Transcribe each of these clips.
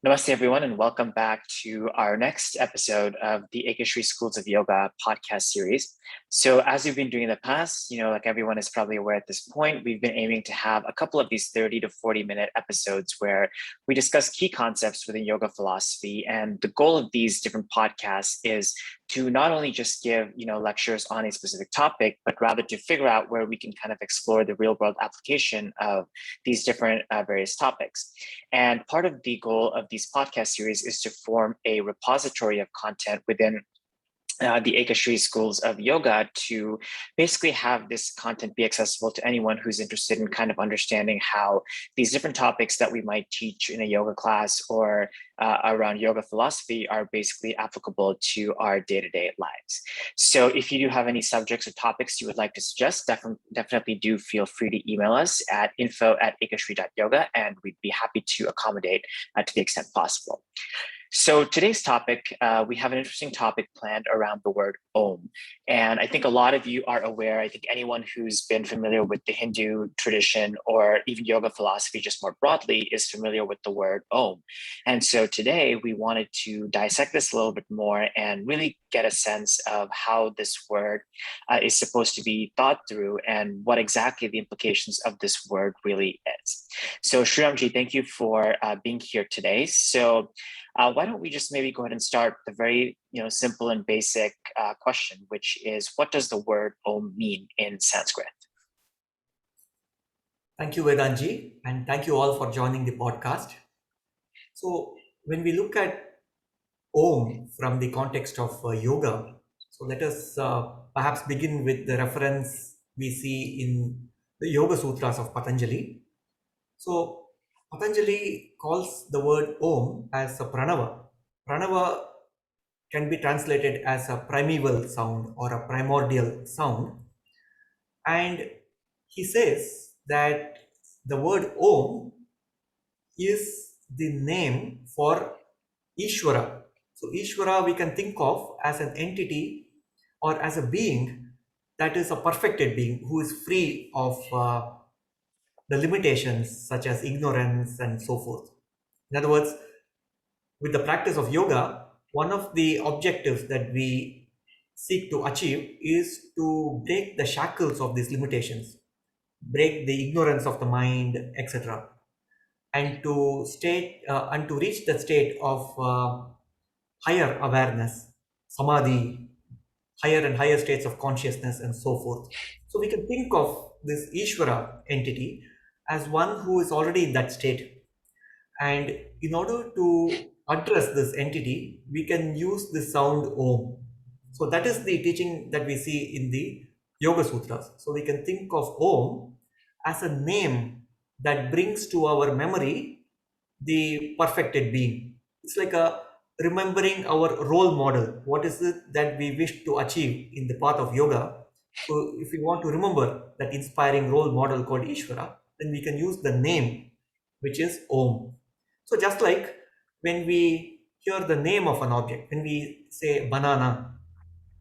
Namaste, everyone, and welcome back to our next episode of the EkaShri Schools of Yoga podcast series. So, as we've been doing in the past, like everyone is probably aware at this point, we've been aiming to have a couple of these 30 to 40-minute episodes where we discuss key concepts within yoga philosophy. And the goal of these different podcasts is to not only just give lectures on a specific topic, but rather to figure out where we can kind of explore the real world application of these different various topics. And part of the goal of these podcast series is to form a repository of content within the EkaShri Schools of Yoga to basically have this content be accessible to anyone who's interested in kind of understanding how these different topics that we might teach in a yoga class or around yoga philosophy are basically applicable to our day-to-day lives. So if you do have any subjects or topics you would like to suggest, definitely do feel free to email us at info@ekashri.yoga, and we'd be happy to accommodate to the extent possible. So today's topic, we have an interesting topic planned around the word Om. And I think a lot of you are aware, I think anyone who's been familiar with the Hindu tradition or even yoga philosophy just more broadly is familiar with the word Om. And so today we wanted to dissect this a little bit more and really get a sense of how this word is supposed to be thought through and what exactly the implications of this word really is. So Shriramji, thank you for being here today. So why don't we just maybe go ahead and start the very simple and basic question, which is, what does the word Om mean in Sanskrit? Thank you, Vedantji, and thank you all for joining the podcast. So when we look at Om from the context of yoga, so let us perhaps begin with the reference we see in the Yoga Sutras of Patanjali. So Patanjali calls the word Om as a Pranava. Pranava can be translated as a primeval sound or a primordial sound. And he says that the word Om is the name for Ishvara. So Ishvara we can think of as an entity or as a being that is a perfected being who is free of the limitations such as ignorance and so forth. In other words, with the practice of yoga, one of the objectives that we seek to achieve is to break the shackles of these limitations, break the ignorance of the mind, etc., and to reach the state of higher awareness, samadhi, higher and higher states of consciousness, and so forth. So we can think of this Ishvara entity as one who is already in that state. And in order to address this entity, we can use the sound Om. So that is the teaching that we see in the Yoga Sutras. So we can think of Om as a name that brings to our memory the perfected being. It's like a remembering our role model. What is it that we wish to achieve in the path of yoga? So if we want to remember that inspiring role model called Ishvara, then we can use the name, which is Om. So just like when we hear the name of an object, when we say banana,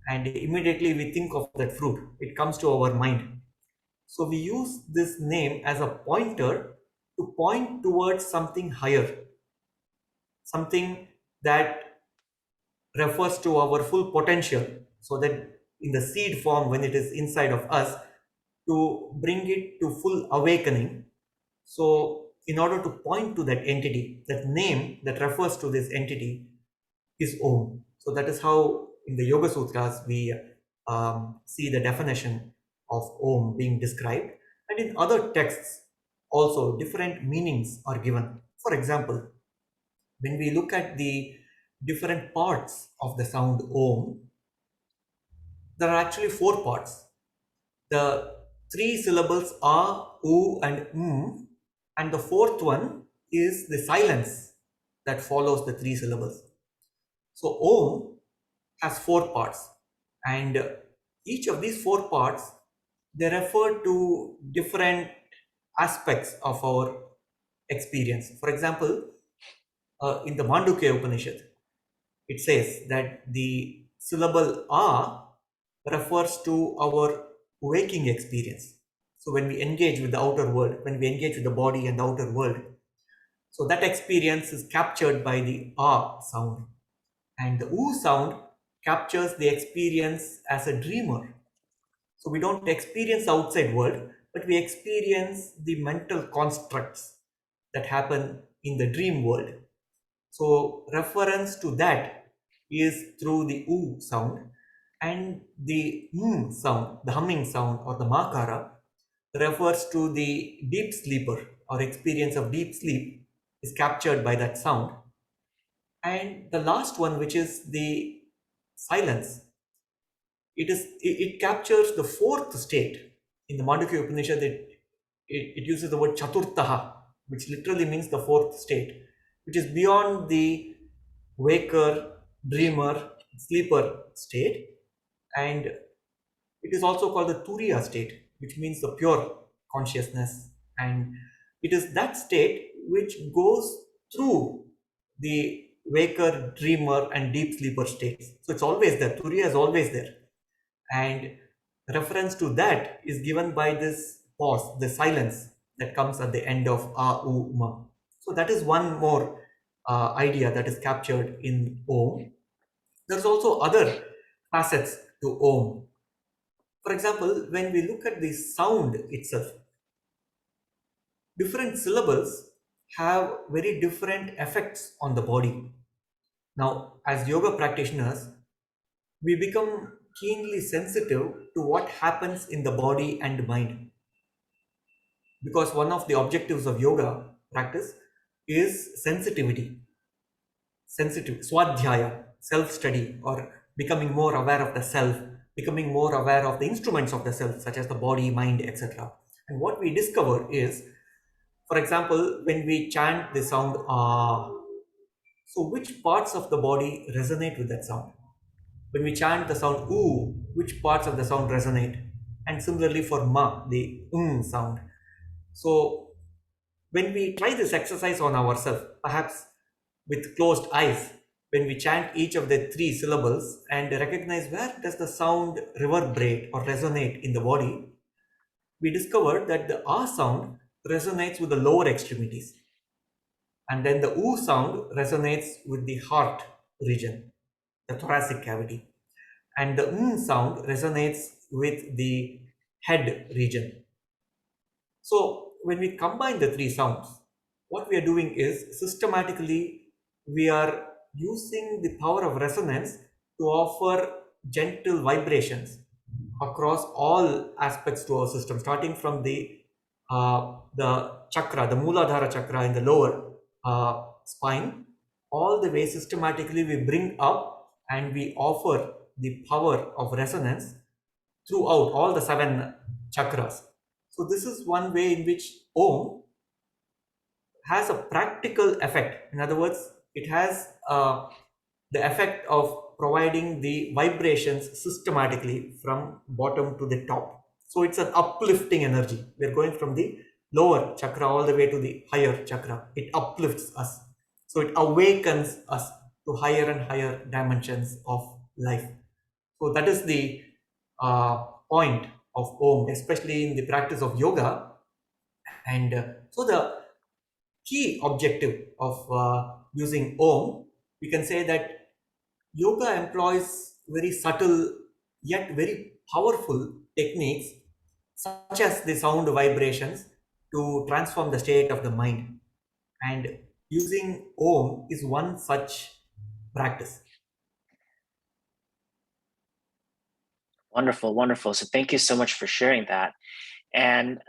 and immediately we think of that fruit, it comes to our mind. So we use this name as a pointer to point towards something higher, something that refers to our full potential, so that in the seed form, when it is inside of us, to bring it to full awakening. So in order to point to that entity, that name that refers to this entity is Om. So that is how in the Yoga Sutras we see the definition of Om being described. And in other texts also different meanings are given. For example, when we look at the different parts of the sound Om, there are actually four parts. The three syllables are U and and the fourth one is the silence that follows the three syllables. So Om has four parts, and each of these four parts, they refer to different aspects of our experience. For example, in the Mandukya Upanishad, it says that the syllable A refers to our waking experience. So when we engage with the outer world, when we engage with the body and the outer world, So that experience is captured by the ah sound. And the oo sound captures the experience as a dreamer. So we don't experience the outside world, but we experience the mental constructs that happen in the dream world. So reference to that is through the oo sound, and the sound, the humming sound or the makara, refers to the deep sleeper or experience of deep sleep is captured by that sound. And the last one, which is the silence, it captures the fourth state. In the Mandukya Upanishad, it uses the word chaturtaha, which literally means the fourth state, which is beyond the waker, dreamer, sleeper state. And it is also called the turiya state, which means the pure consciousness. And it is that state which goes through the waker, dreamer, and deep sleeper states. So it's always there. Turiya is always there. And reference to that is given by this pause, the silence that comes at the end of a, u, ma. So that is one more idea that is captured in Om. There's also other facets to Om. For example, when we look at the sound itself, different syllables have very different effects on the body. Now, as yoga practitioners, we become keenly sensitive to what happens in the body and mind. Because one of the objectives of yoga practice is sensitivity, swadhyaya, self-study, or becoming more aware of the self, becoming more aware of the instruments of the self, such as the body, mind, etc. And what we discover is, for example, when we chant the sound ah, so which parts of the body resonate with that sound? When we chant the sound oo, which parts of the sound resonate? And similarly for ma, the sound. So when we try this exercise on ourselves, perhaps with closed eyes, when we chant each of the three syllables and recognize where does the sound reverberate or resonate in the body, we discovered that the ah sound resonates with the lower extremities. And then the oo sound resonates with the heart region, the thoracic cavity. And the sound resonates with the head region. So when we combine the three sounds, what we are doing is systematically we are using the power of resonance to offer gentle vibrations across all aspects to our system, starting from the chakra, the Mooladhara chakra in the lower spine, all the way systematically we bring up and we offer the power of resonance throughout all the 7 chakras. So this is one way in which Om has a practical effect. In other words, it has the effect of providing the vibrations systematically from bottom to the top. So it's an uplifting energy. We're going from the lower chakra all the way to the higher chakra. It uplifts us. So it awakens us to higher and higher dimensions of life. So that is the point of Om, especially in the practice of yoga. And so the key objective of using Om, we can say that yoga employs very subtle yet very powerful techniques such as the sound vibrations to transform the state of the mind. And using Om is one such practice. Wonderful, wonderful. So thank you so much for sharing that. And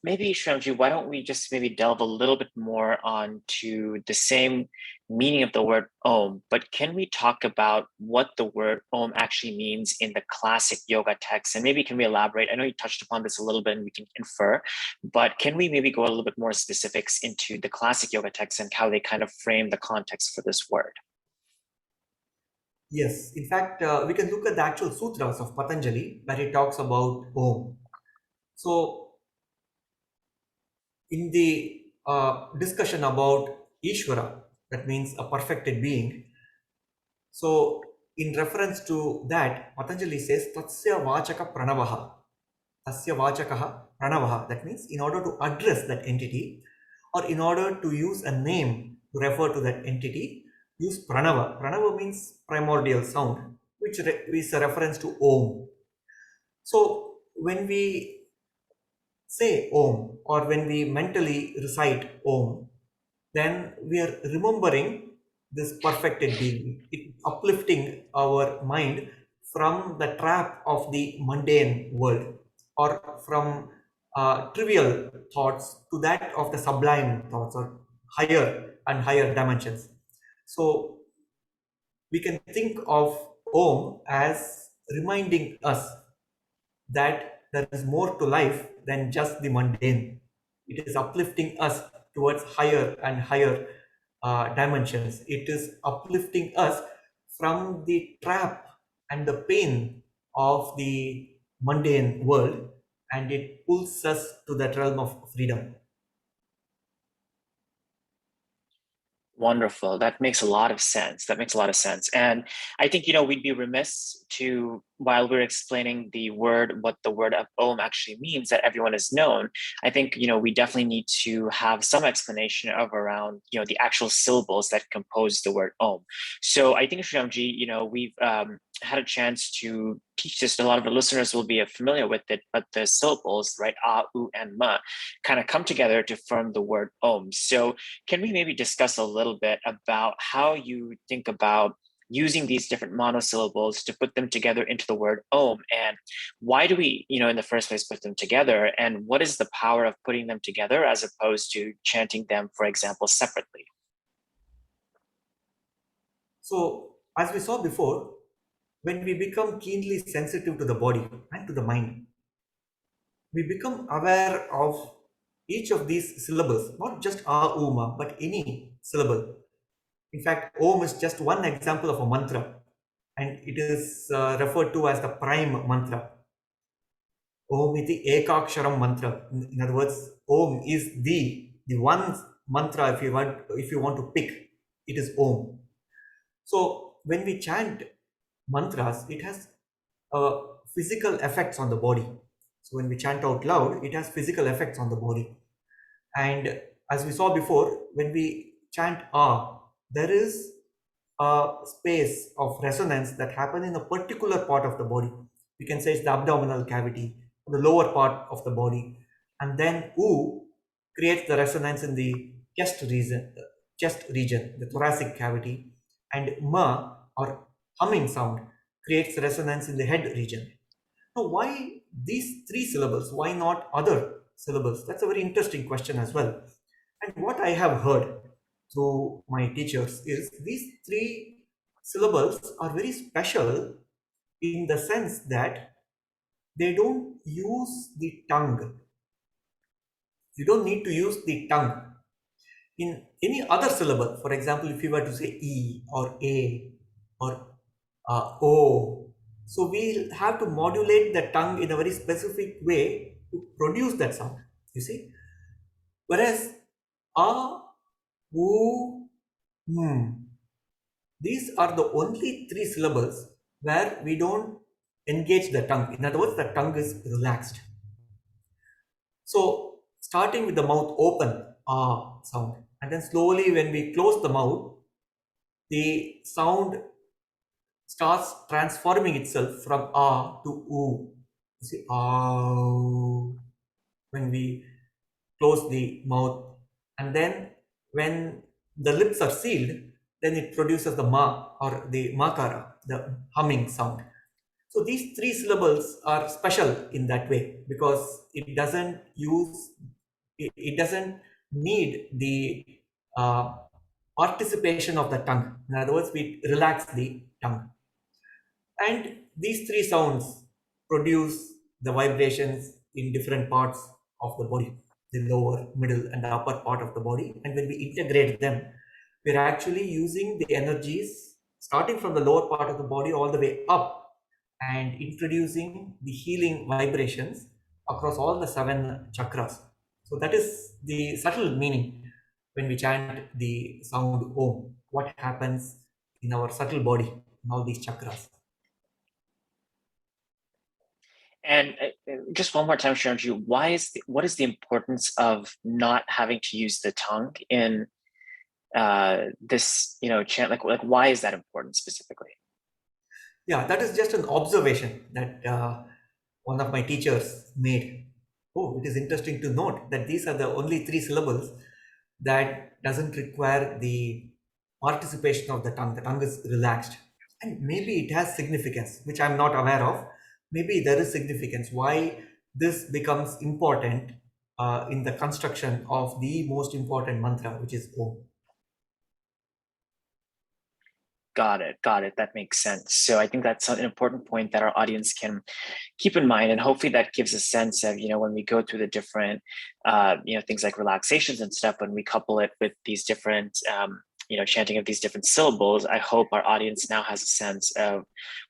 maybe Shramji, why don't we just maybe delve a little bit more onto the same meaning of the word Om, but can we talk about what the word Om actually means in the classic yoga text? And maybe can we elaborate? I know you touched upon this a little bit and we can infer, but can we maybe go a little bit more specifics into the classic yoga text and how they kind of frame the context for this word? Yes, in fact, we can look at the actual sutras of Patanjali where he talks about Om. So, in the discussion about Ishvara, that means a perfected being. So, in reference to that, Patanjali says, Tatsya Vachaka Pranavaha. Tasya Vachakaha Pranavaha. That means, in order to address that entity, or in order to use a name to refer to that entity, use pranava. Pranava means primordial sound, which is a reference to Om. So when we say Om or when we mentally recite Om, then we are remembering this perfected being. It uplifting our mind from the trap of the mundane world or from trivial thoughts to that of the sublime thoughts or higher and higher dimensions. So we can think of Om as reminding us that there is more to life than just the mundane. It is uplifting us towards higher and higher dimensions. It is uplifting us from the trap and the pain of the mundane world, and it pulls us to that realm of freedom. Wonderful. That makes a lot of sense. That makes a lot of sense. And I think, we'd be remiss to, while we're explaining what the word of Om actually means, that everyone has known. I think, we definitely need to have some explanation of around, the actual syllables that compose the word Om. So I think, Shriramji, we've had a chance to teach this. A lot of the listeners will be familiar with it, but the syllables, right, A, U, and Ma, kind of come together to form the word Om. So can we maybe discuss a little bit about how you think about using these different monosyllables to put them together into the word Om, and why do we, in the first place, put them together, and what is the power of putting them together as opposed to chanting them, for example, separately? So, as we saw before, when we become keenly sensitive to the body and to the mind, we become aware of each of these syllables, not just A, U, Ma, but any syllable. In fact, Om is just one example of a mantra, and it is referred to as the prime mantra. Om iti EkaShri mantra. In other words, Om is the one mantra. If you want to pick, it is Om. So when we chant mantras, it has physical effects on the body. So when we chant out loud, it has physical effects on the body. And as we saw before, when we chant Ah, there is a space of resonance that happens in a particular part of the body. We can say it's the abdominal cavity, the lower part of the body. And then U creates the resonance in the chest region, the thoracic cavity. And Ma, or humming sound, creates resonance in the head region. Now, why these three syllables? Why not other syllables? That's a very interesting question as well. And what I have heard through my teachers is these three syllables are very special in the sense that they don't use the tongue. You don't need to use the tongue. In any other syllable, for example, if you were to say E or A or O, so we'll have to modulate the tongue in a very specific way to produce that sound, you see. Whereas A, U, these are the only three syllables where we don't engage the tongue. In other words, the tongue is relaxed. So starting with the mouth open, ah sound, and then slowly when we close the mouth, the sound starts transforming itself from ah to oo. You see, ah, when we close the mouth, and then when the lips are sealed, then it produces the ma or the makara, the humming sound. So these three syllables are special in that way because it doesn't need the uh, participation of the tongue. In other words, we relax the tongue. And these three sounds produce the vibrations in different parts of the body, the lower, middle, and the upper part of the body. And when we integrate them, we're actually using the energies starting from the lower part of the body all the way up and introducing the healing vibrations across all the 7 chakras. So that is the subtle meaning when we chant the sound Om. What happens in our subtle body, in all these chakras. And just one more time, Shriram, what is the importance of not having to use the tongue in this, chant? Like why is that important specifically? Yeah, that is just an observation that one of my teachers made. Oh, it is interesting to note that these are the only three syllables that doesn't require the participation of the tongue. The tongue is relaxed. And maybe it has significance, which I'm not aware of. Maybe there is significance. Why this becomes important in the construction of the most important mantra, which is Om. Got it. Got it. That makes sense. So I think that's an important point that our audience can keep in mind, and hopefully that gives a sense of, when we go through the different, things like relaxations and stuff, when we couple it with these different, chanting of these different syllables, I hope our audience now has a sense of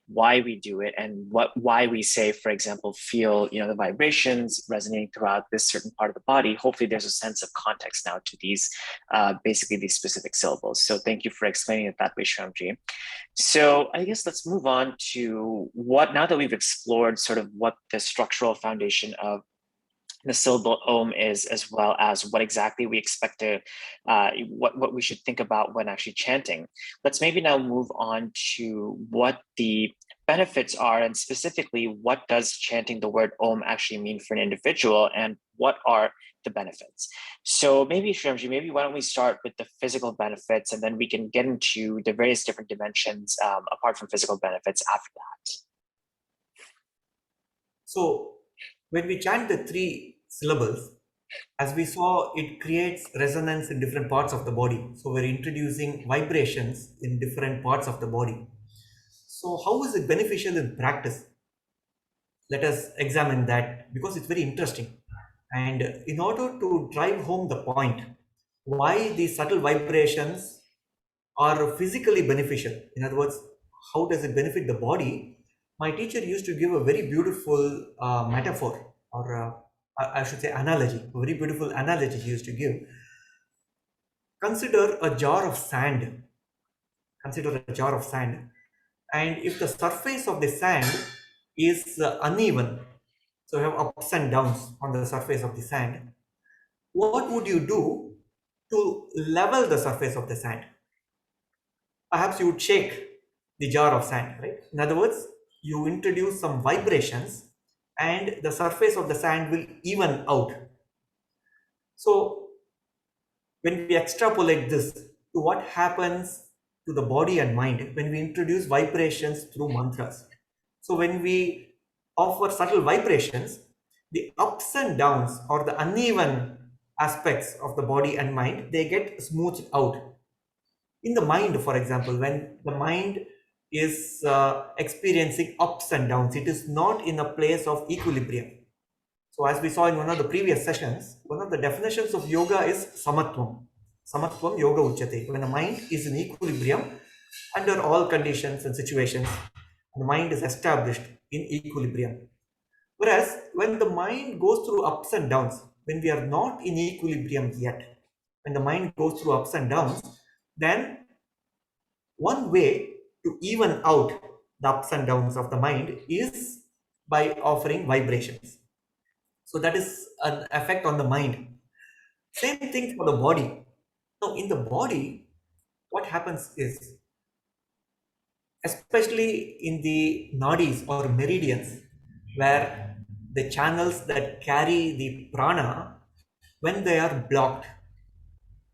why we do it and why we say, for example, feel, the vibrations resonating throughout this certain part of the body. Hopefully there's a sense of context now to these, basically these specific syllables. So thank you for explaining it that way, Shramji. So I guess let's move on to now that we've explored sort of what the structural foundation of the syllable Om is, as well as what exactly we expect to, what we should think about when actually chanting. Let's maybe now move on to what the benefits are, and specifically, what does chanting the word Om actually mean for an individual, and what are the benefits? So maybe Shriramji, maybe why don't we start with the physical benefits, and then we can get into the various different dimensions apart from physical benefits after that. So when we chant the three syllables, as we saw, it creates resonance in different parts of the body. So we're introducing vibrations in different parts of the body. So how is it beneficial in practice? Let us examine that, because it's very interesting. And in order to drive home the point, why these subtle vibrations are physically beneficial, in other words, how does it benefit the body? My teacher used to give a very beautiful metaphor, or I should say analogy, a very beautiful analogy he used to give. Consider a jar of sand. Consider a jar of sand. And if the surface of the sand is uneven, so you have ups and downs on the surface of the sand, what would you do to level the surface of the sand? Perhaps you would shake the jar of sand, right? In other words, you introduce some vibrations and the surface of the sand will even out. So when we extrapolate this to what happens to the body and mind when we introduce vibrations through mantras. So when we offer subtle vibrations, the ups and downs or the uneven aspects of the body and mind, they get smoothed out. In the mind, for example, when the mind is experiencing ups and downs, it is not in a place of equilibrium. So as we saw in one of the previous sessions, one of the definitions of yoga is samatvam. Samatvam yoga uchyate. When the mind is in equilibrium under all conditions and situations, the mind is established in equilibrium. Whereas when the mind goes through ups and downs, when we are not in equilibrium yet, when the mind goes through ups and downs, then one way to even out the ups and downs of the mind is by offering vibrations. So that is an effect on the mind. Same thing for the body. Now, in the body, what happens is, especially in the nadis or meridians, where the channels that carry the prana, when they are blocked,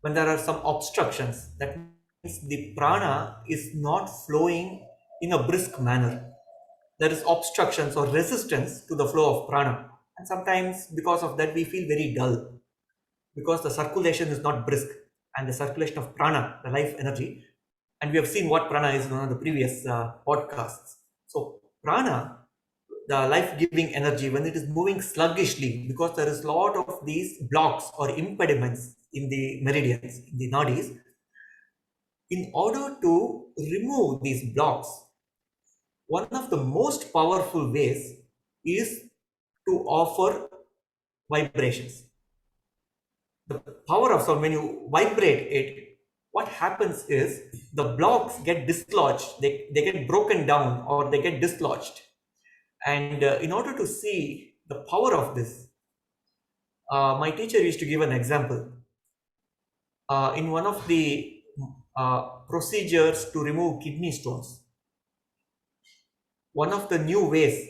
when there are some obstructions, that means the prana is not flowing in a brisk manner. There is obstructions or resistance to the flow of prana. And sometimes because of that, we feel very dull, because the circulation is not brisk, and the circulation of prana, the life energy, and we have seen what prana is in one of the previous podcasts. So prana, the life-giving energy, when it is moving sluggishly, because there is a lot of these blocks or impediments in the meridians, in the nadis, in order to remove these blocks, one of the most powerful ways is to offer vibrations. The power of sound, when you vibrate it, what happens is the blocks get dislodged, they get broken down or they get dislodged. And in order to see the power of this, my teacher used to give an example. In one of the procedures to remove kidney stones, one of the new ways,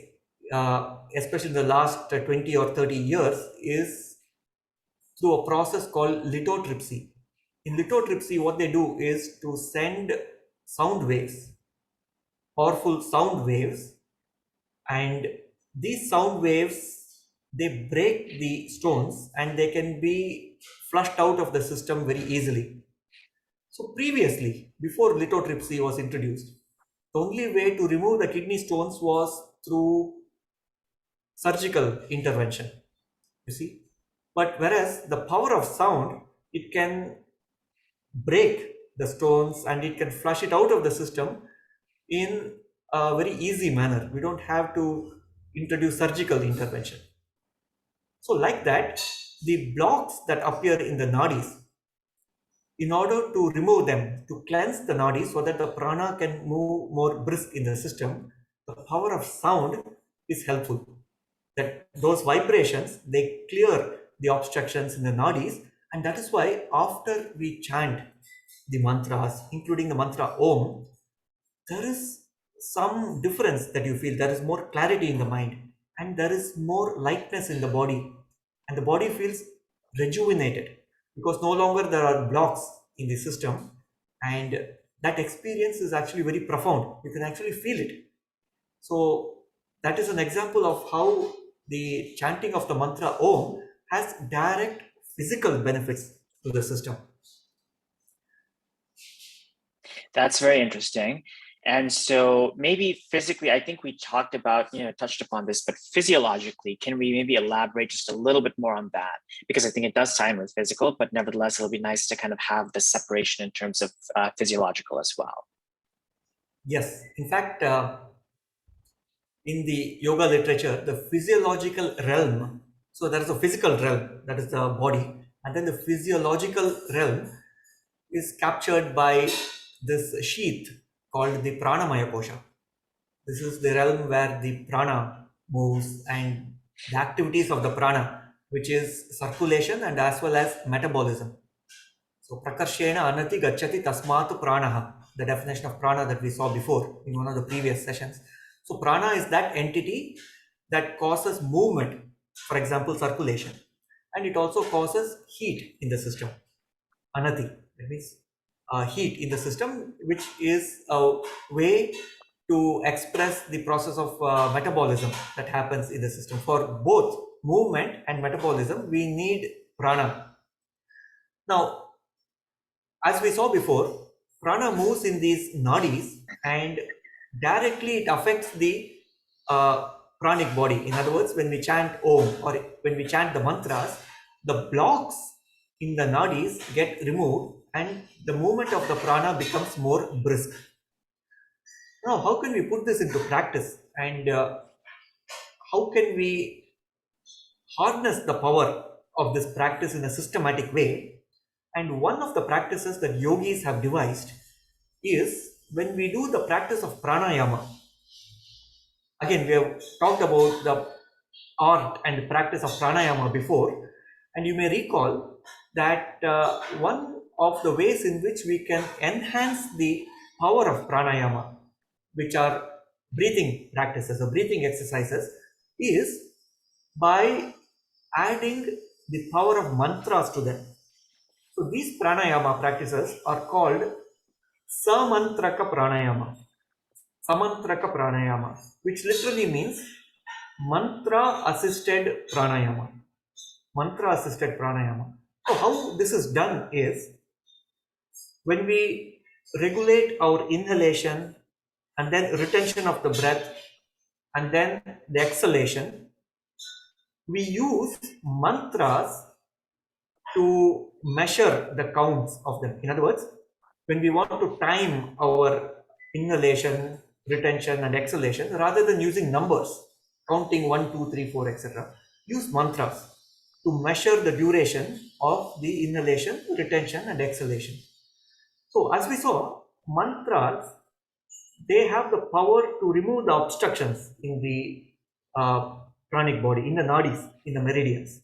especially in the last 20 or 30 years, is through a process called lithotripsy. In lithotripsy, what they do is to send sound waves, powerful sound waves, and these sound waves, they break the stones and they can be flushed out of the system very easily. So previously, before lithotripsy was introduced, the only way to remove the kidney stones was through surgical intervention, you see. But whereas the power of sound, it can break the stones and it can flush it out of the system in a very easy manner. We don't have to introduce surgical intervention. So like that, the blocks that appear in the nadis, in order to remove them, to cleanse the nadis so that the prana can move more brisk in the system, the power of sound is helpful. That those vibrations, they clear the obstructions in the nadis, and that is why after we chant the mantras, including the mantra Om, there is some difference that you feel. There is more clarity in the mind, and there is more lightness in the body, and the body feels rejuvenated because no longer there are blocks in the system, and that experience is actually very profound. You can actually feel it. So that is an example of how the chanting of the mantra Om has direct physical benefits to the system. That's very interesting. And so maybe physically, I think we talked about, touched upon this, but physiologically, can we maybe elaborate just a little bit more on that? Because I think it does tie in with physical, but nevertheless, it'll be nice to kind of have the separation in terms of physiological as well. Yes, in fact, in the yoga literature, the physiological realm, so there is a physical realm, that is the body, and then the physiological realm is captured by this sheath called the pranamaya kosha. This is the realm where the prana moves and the activities of the prana, which is circulation and as well as metabolism. So prakarshena anati gacchati tasmatu pranaha, the definition of prana that we saw before in one of the previous sessions. So prana is that entity that causes movement, for example, circulation, and it also causes heat in the system. Anati, that means heat in the system, which is a way to express the process of metabolism that happens in the system. For both movement and metabolism, we need prana. Now, as we saw before, prana moves in these nadis and directly it affects the pranic body. In other words, when we chant Om or when we chant the mantras, the blocks in the nadis get removed and the movement of the prana becomes more brisk. Now, how can we put this into practice and how can we harness the power of this practice in a systematic way? And one of the practices that yogis have devised is when we do the practice of pranayama. Again, we have talked about the art and practice of pranayama before, and you may recall that one of the ways in which we can enhance the power of pranayama, which are breathing practices or breathing exercises, is by adding the power of mantras to them. So these pranayama practices are called samantraka pranayama. Samantraka pranayama, which literally means mantra assisted pranayama. Mantra assisted pranayama. So how this is done is when we regulate our inhalation and then retention of the breath and then the exhalation, we use mantras to measure the counts of them. In other words, when we want to time our inhalation, retention, and exhalation, rather than using numbers, counting 1, 2, 3, 4, etc., use mantras to measure the duration of the inhalation, retention, and exhalation. So, as we saw, mantras, they have the power to remove the obstructions in the pranic body, in the nadis, in the meridians.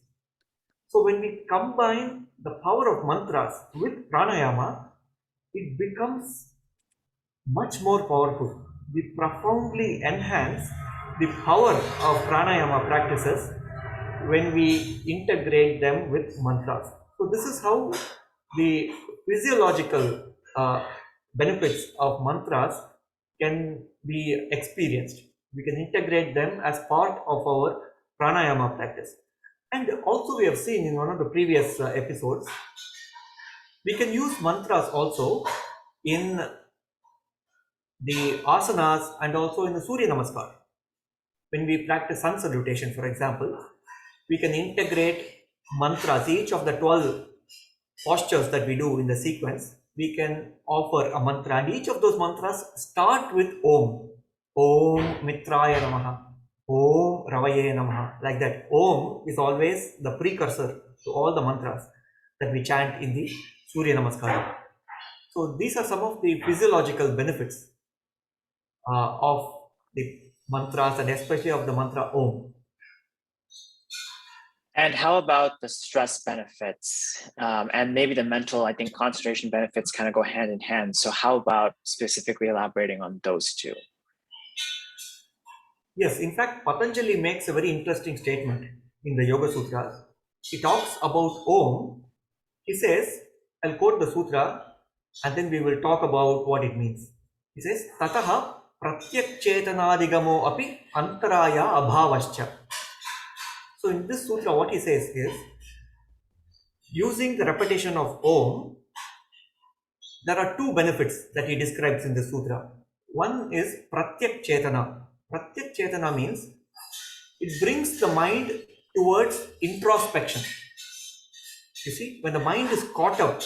So when we combine the power of mantras with pranayama, it becomes much more powerful. We profoundly enhance the power of pranayama practices when we integrate them with mantras. So this is how the physiological benefits of mantras can be experienced. We can integrate them as part of our pranayama practice. And also we have seen in one of the previous episodes, we can use mantras also in the asanas and also in the Surya Namaskar. When we practice sun salutation, for example, we can integrate mantras, each of the 12 postures that we do in the sequence. We can offer a mantra, and each of those mantras start with Om. Om Mitraya Namaha. Om Ravaye Namaha. Like that. Om is always the precursor to all the mantras that we chant in the Surya Namaskar. So these are some of the physiological benefits of the mantras, and especially of the mantra Om. And how about the stress benefits and maybe the mental, I think concentration benefits kind of go hand in hand. So how about specifically elaborating on those two? Yes, in fact, Patanjali makes a very interesting statement in the Yoga Sutras. He talks about Om. He says, I'll quote the sutra and then we will talk about what it means. He says, Tataha pratyak chetanadhigamo api antaraya abhavascha. So in this sutra, what he says is, using the repetition of Om, there are two benefits that he describes in the sutra. One is pratyak chetana. Pratyak chetana means it brings the mind towards introspection. You see, when the mind is caught up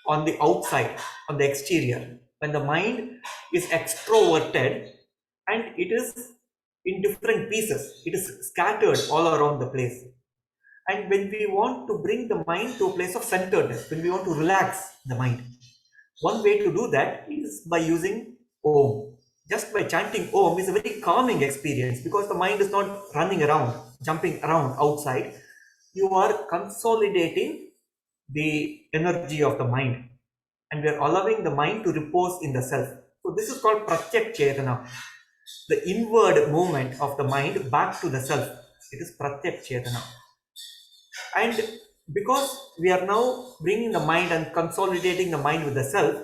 on the outside, on the exterior, when the mind is extroverted and it is in different pieces, it is scattered all around the place. And when we want to bring the mind to a place of centeredness, when we want to relax the mind, one way to do that is by using Om. Just by chanting Om is a very calming experience because the mind is not running around, jumping around outside. You are consolidating the energy of the mind and we are allowing the mind to repose in the self. So this is called Pratyak Chetana, the inward movement of the mind back to the self. It is Pratyak Chetana. And because we are now bringing the mind and consolidating the mind with the self,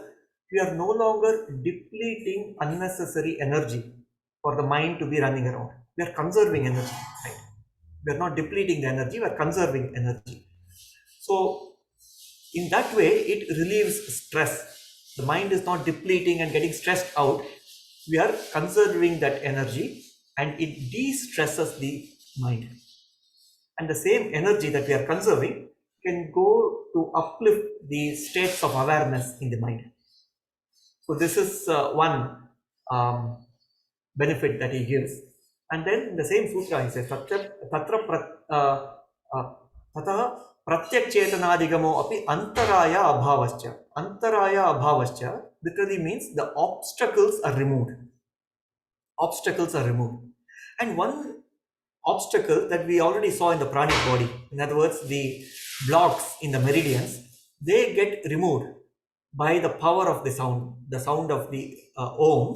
we are no longer depleting unnecessary energy for the mind to be running around. We are conserving energy, right? We are not depleting the energy, we are conserving energy. So in that way, it relieves stress. The mind is not depleting and getting stressed out. We are conserving that energy and it de-stresses the mind. And the same energy that we are conserving can go to uplift the states of awareness in the mind. So this is one benefit that he gives. And then in the same sutra he says, Tataha pratyak chetanadhigamo api antaraya abhavascha. Antaraya abhavascha literally means the obstacles are removed. Obstacles are removed. And one obstacle that we already saw in the pranic body, in other words, the blocks in the meridians, they get removed by the power of the sound of the Om,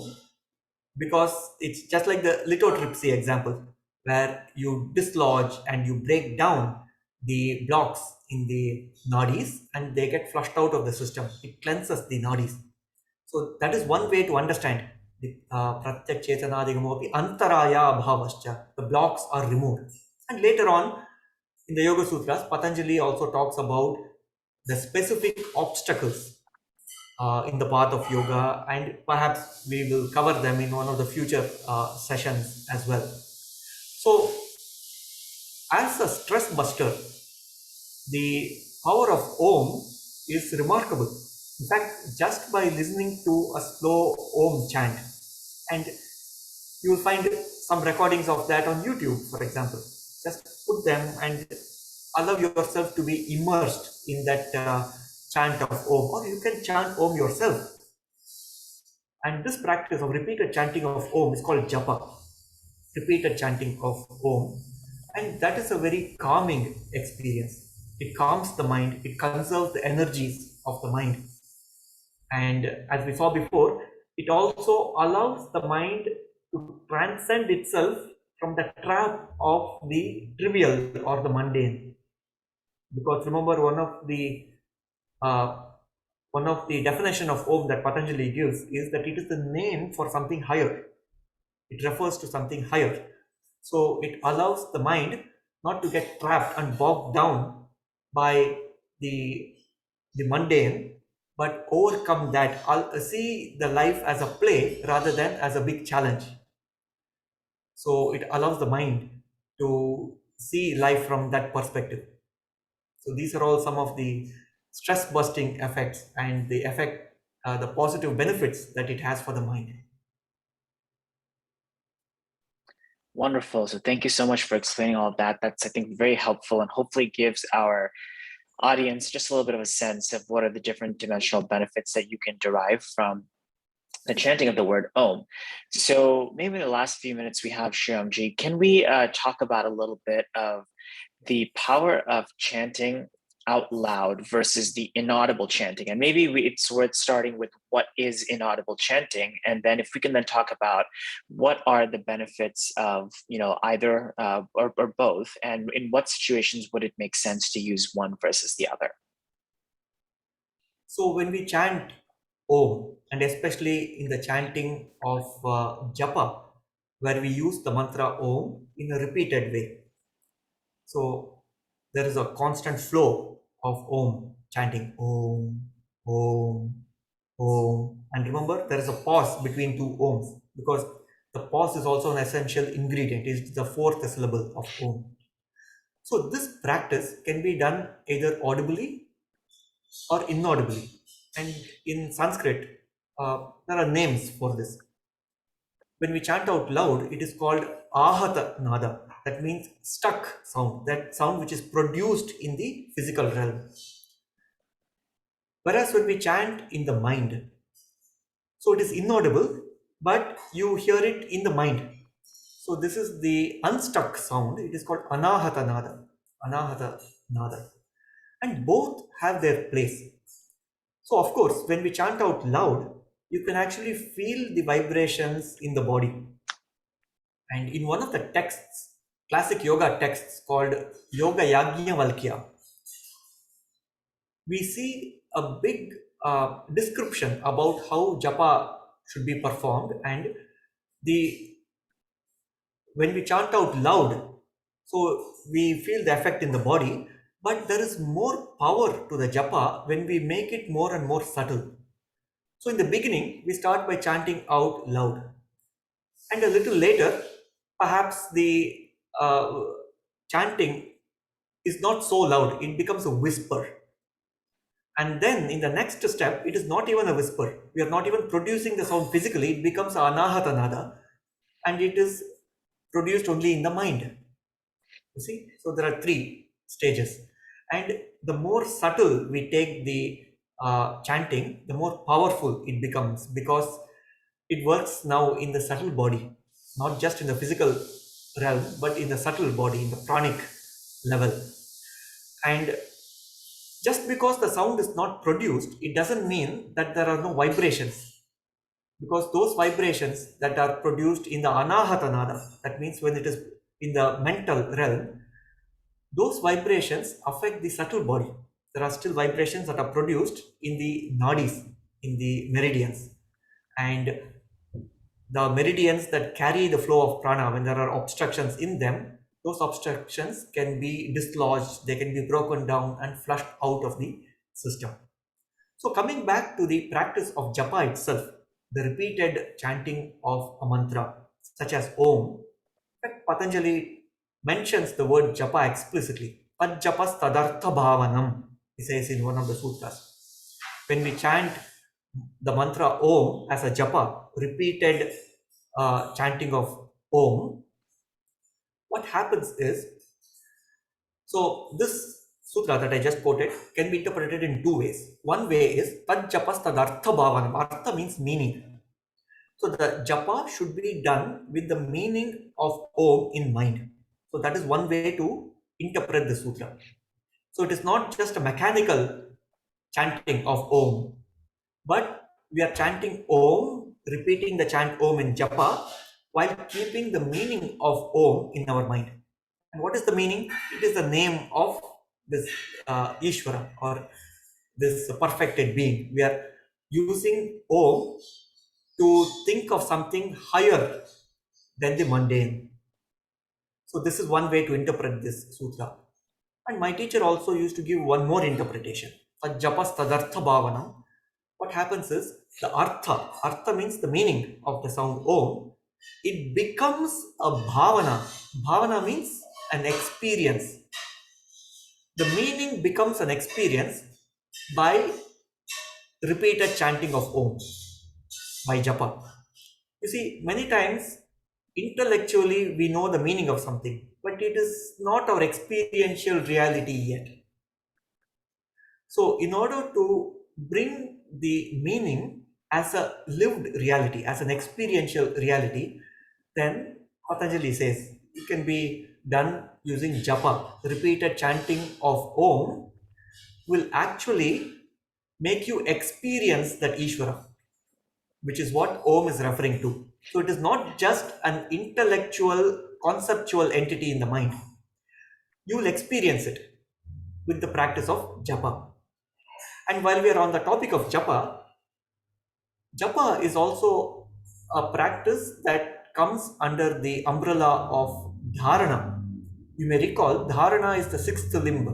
because it's just like the Lithotripsy example, where you dislodge and you break down the blocks in the nadis and they get flushed out of the system. It cleanses the nadis. So that is one way to understand the pratyak chetanadhigamo antaraya abhavascha. The blocks are removed. And later on in the Yoga Sutras, Patanjali also talks about the specific obstacles in the path of yoga, and perhaps we will cover them in one of the future sessions as well. So as a stress buster, the power of Om is remarkable. In fact, just by listening to a slow Om chant, and you will find some recordings of that on YouTube, for example. Just put them and allow yourself to be immersed in that chant of Om, or you can chant Om yourself. And this practice of repeated chanting of Om is called japa. repeated chanting of Om, and that is a very calming experience. It calms the mind, it conserves the energies of the mind, and as we saw before, it also allows the mind to transcend itself from the trap of the trivial or the mundane. Because remember, uh, one of the definition of Om that Patanjali gives is that it is the name for something higher. It refers to something higher. So it allows the mind not to get trapped and bogged down by the mundane, but overcome that. I'll see the life as a play rather than as a big challenge. So it allows the mind to see life from that perspective. So these are all some of the stress busting effects and the positive benefits that it has for the mind. Wonderful. So thank you so much for explaining all of that. That's, I think, very helpful and hopefully gives our audience just a little bit of a sense of what are the different dimensional benefits that you can derive from the chanting of the word Om. So maybe in the last few minutes we have, Shriramji, can we talk about a little bit of the power of chanting out loud versus the inaudible chanting? And maybe it's worth starting with what is inaudible chanting, and then if we can then talk about what are the benefits of either or both, and in what situations would it make sense to use one versus the other. So when we chant Om, and especially in the chanting of Japa, where we use the mantra Om in a repeated way, so there is a constant flow of Om, chanting Om, Om, Om. And remember, there is a pause between two Oms, because the pause is also an essential ingredient. It's the fourth syllable of Om. So this practice can be done either audibly or inaudibly. And in Sanskrit, there are names for this. When we chant out loud, it is called ahata nada. That means stuck sound, that sound which is produced in the physical realm. Whereas when we chant in the mind, so it is inaudible, but you hear it in the mind. So this is the unstuck sound. It is called anahata nada. Anahata nada. And both have their place. So of course, when we chant out loud, you can actually feel the vibrations in the body. And in one of the texts, classic yoga texts called Yoga Yajnavalkya, we see a big description about how japa should be performed, and when we chant out loud, so we feel the effect in the body, but there is more power to the japa when we make it more and more subtle. So in the beginning, we start by chanting out loud, and a little later, perhaps the chanting is not so loud, it becomes a whisper. And then in the next step, it is not even a whisper. We are not even producing the sound physically, it becomes anahata nada, and it is produced only in the mind. You see, so there are three stages, and the more subtle we take the chanting, the more powerful it becomes, because it works now in the subtle body, not just in the physical realm, but in the subtle body, in the pranic level. And just because the sound is not produced, it doesn't mean that there are no vibrations, because those vibrations that are produced in the anahata nada, that means when it is in the mental realm, those vibrations affect the subtle body. There are still vibrations that are produced in the nadis, in the meridians, and the meridians that carry the flow of prana, when there are obstructions in them, those obstructions can be dislodged, they can be broken down and flushed out of the system. So coming back to the practice of japa itself, the repeated chanting of a mantra such as Om, in fact, Patanjali mentions the word japa explicitly. Tad japas tadartha bhavanam, he says in one of the sutras. When we chant the mantra Om as a japa, repeated chanting of Om, what happens is, so this sutra that I just quoted can be interpreted in two ways. One way is tad japas tadartha bhavanam. Artha means meaning. So the japa should be done with the meaning of Om in mind. So that is one way to interpret the sutra. So it is not just a mechanical chanting of Om, but we are chanting Om, repeating the chant Om in japa while keeping the meaning of Om in our mind. And what is the meaning? It is the name of this Ishvara or this perfected being. We are using Om to think of something higher than the mundane. So this is one way to interpret this sutra. And my teacher also used to give one more interpretation. For japas tadartha bhavana, what happens is the artha means the meaning of the sound Om, it becomes a bhavana. Bhavana means an experience. The meaning becomes an experience by repeated chanting of Om, by japa. You see, many times intellectually we know the meaning of something, but it is not our experiential reality yet. So, in order to bring the meaning as a lived reality, as an experiential reality, then Patanjali says it can be done using japa. Repeated chanting of Om will actually make you experience that Ishvara, which is what Om is referring to. So it is not just an intellectual, conceptual entity in the mind. You will experience it with the practice of japa. And while we are on the topic of japa, japa is also a practice that comes under the umbrella of dharana. You may recall, dharana is the sixth limb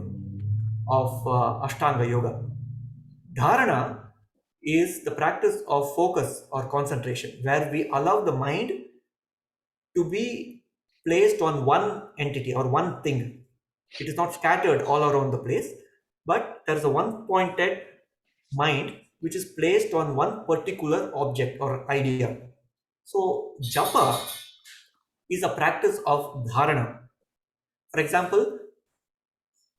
of Ashtanga Yoga. Dharana is the practice of focus or concentration, where we allow the mind to be placed on one entity or one thing. It is not scattered all around the place, but there is a one pointed mind which is placed on one particular object or idea. So japa is a practice of dharana. For example,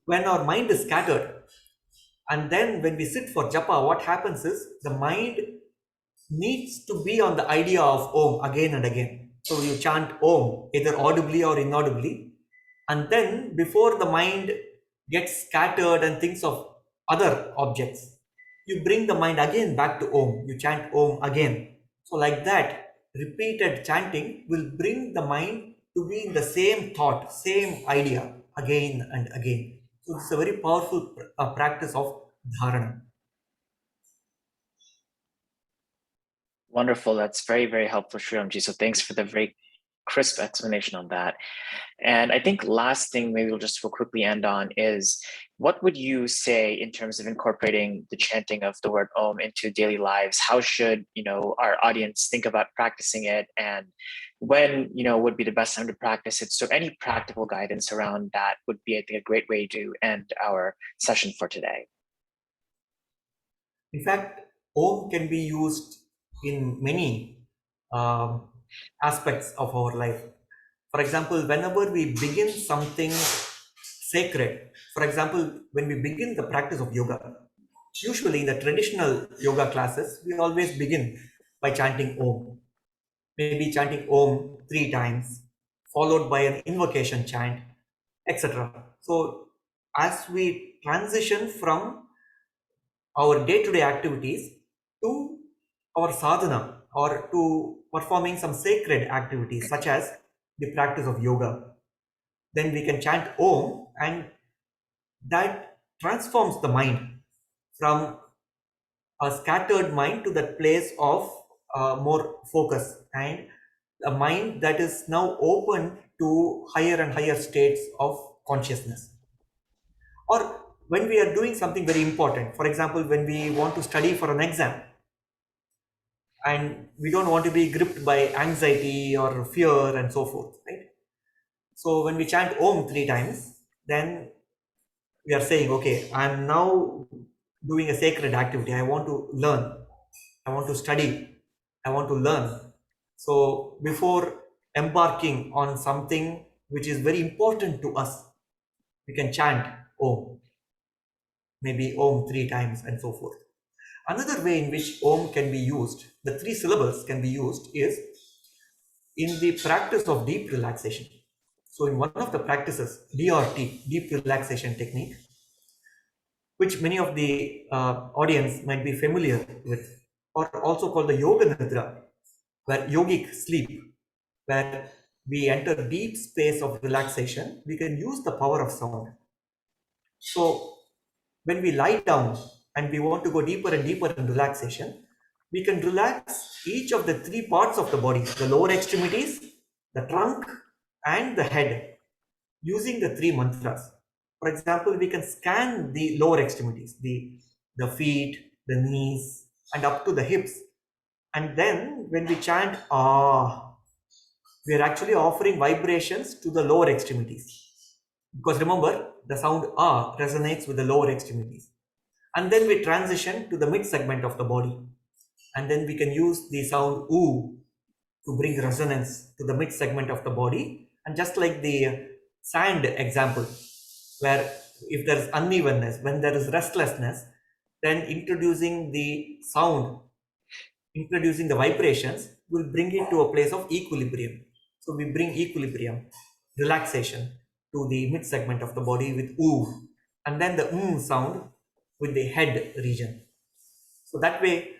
when our mind is scattered, and then when we sit for japa, what happens is the mind needs to be on the idea of Om again and again. So you chant Om either audibly or inaudibly, and then before the mind gets scattered and thinks of other objects, you bring the mind again back to Om. You chant Om again. So like that, repeated chanting will bring the mind to be in the same thought, same idea again and again. So it's a very powerful practice of dharana. Wonderful. That's very, very helpful, Shriramji. So thanks for the very crisp explanation on that. And I think last thing maybe we'll quickly end on is what would you say in terms of incorporating the chanting of the word Om into daily lives? How should, our audience think about practicing it, and when, would be the best time to practice it? So any practical guidance around that would be, I think, a great way to end our session for today. In fact, Om can be used in many aspects of our life. For example, whenever we begin something sacred, for example, when we begin the practice of yoga, usually in the traditional yoga classes, we always begin by chanting Om. Maybe chanting Om 3 times, followed by an invocation chant, etc. So as we transition from our day-to-day activities to our sadhana or to performing some sacred activities such as the practice of yoga, then we can chant Om, and that transforms the mind from a scattered mind to that place of more focus and a mind that is now open to higher and higher states of consciousness. Or when we are doing something very important, for example, when we want to study for an exam and we don't want to be gripped by anxiety or fear and so forth, right? So when we chant Om 3 times, then we are saying, okay, I'm now doing a sacred activity. I want to learn. I want to study. I want to learn. So before embarking on something which is very important to us, we can chant Om, maybe Om 3 times and so forth. Another way in which Om can be used, the 3 syllables can be used, is in the practice of deep relaxation. So in one of the practices, DRT, deep relaxation technique, which many of the audience might be familiar with, or also called the Yoga Nidra, where yogic sleep, where we enter deep space of relaxation, we can use the power of sound. So when we lie down and we want to go deeper and deeper in relaxation, we can relax each of the 3 parts of the body, the lower extremities, the trunk, and the head, using the 3 mantras. For example, we can scan the lower extremities, the feet, the knees, and up to the hips. And then when we chant ah, we are actually offering vibrations to the lower extremities. Because remember, the sound ah resonates with the lower extremities. And then we transition to the mid segment of the body. And then we can use the sound oo to bring resonance to the mid segment of the body. And just like the sand example, where if there is unevenness, when there is restlessness, then introducing the sound, introducing the vibrations will bring it to a place of equilibrium. So we bring equilibrium, relaxation to the mid segment of the body with oo, and then the sound with the head region. So that way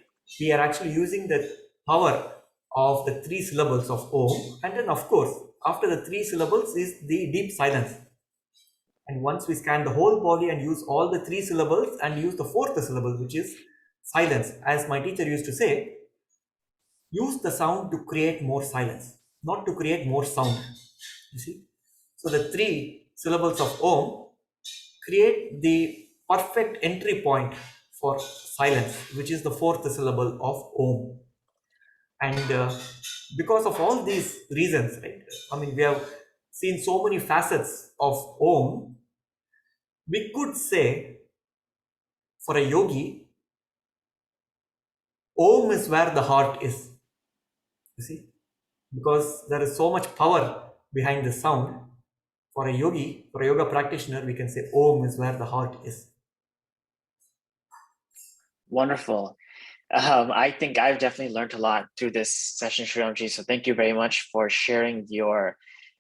we are actually using the power of the 3 syllables of Om, and then of course after the 3 syllables is the deep silence. And once we scan the whole body and use all the 3 syllables and use the 4th syllable, which is silence, as my teacher used to say, use the sound to create more silence, not to create more sound. You see? So the 3 syllables of Om create the perfect entry point for silence, which is the 4th syllable of Om. And because of all these reasons, right? I mean, we have seen so many facets of Om. We could say for a yogi, Om is where the heart is. You see? Because there is so much power behind the sound. For a yogi, for a yoga practitioner, we can say Om is where the heart is. Wonderful. I think I've definitely learned a lot through this session, Shriramji. So thank you very much for sharing your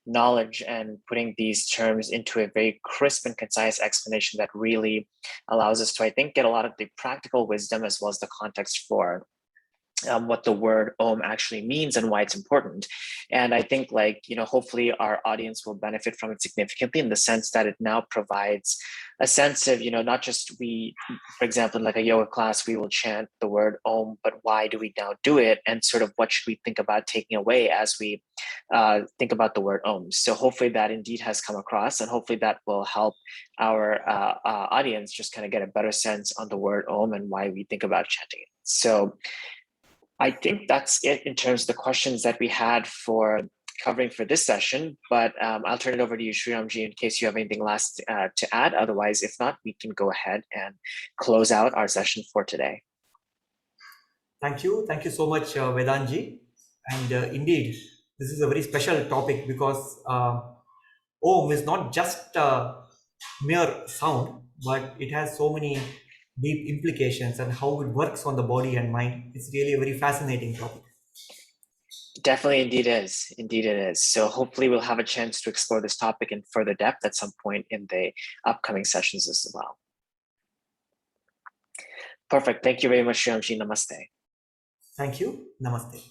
knowledge and putting these terms into a very crisp and concise explanation that really allows us to, I think, get a lot of the practical wisdom as well as the context for what the word Om actually means and why it's important. And I think, like, hopefully our audience will benefit from it significantly in the sense that it now provides a sense of, not just for example, like a yoga class, we will chant the word Om, but why do we now do it? And sort of what should we think about taking away as we think about the word Om? So hopefully that indeed has come across, and hopefully that will help our audience just kind of get a better sense on the word Om and why we think about chanting it. So I think that's it in terms of the questions that we had for covering for this session, but I'll turn it over to you, Shriramji, in case you have anything last to add. Otherwise, if not, we can go ahead and close out our session for today. Thank you so much, Vedantji. And indeed, this is a very special topic because Om is not just a mere sound, but it has so many deep implications and how it works on the body and mind. It's really a very fascinating topic. Definitely, indeed it is. So hopefully we'll have a chance to explore this topic in further depth at some point in the upcoming sessions as well. Perfect. Thank you very much, Shriramji. Namaste. Thank you. Namaste.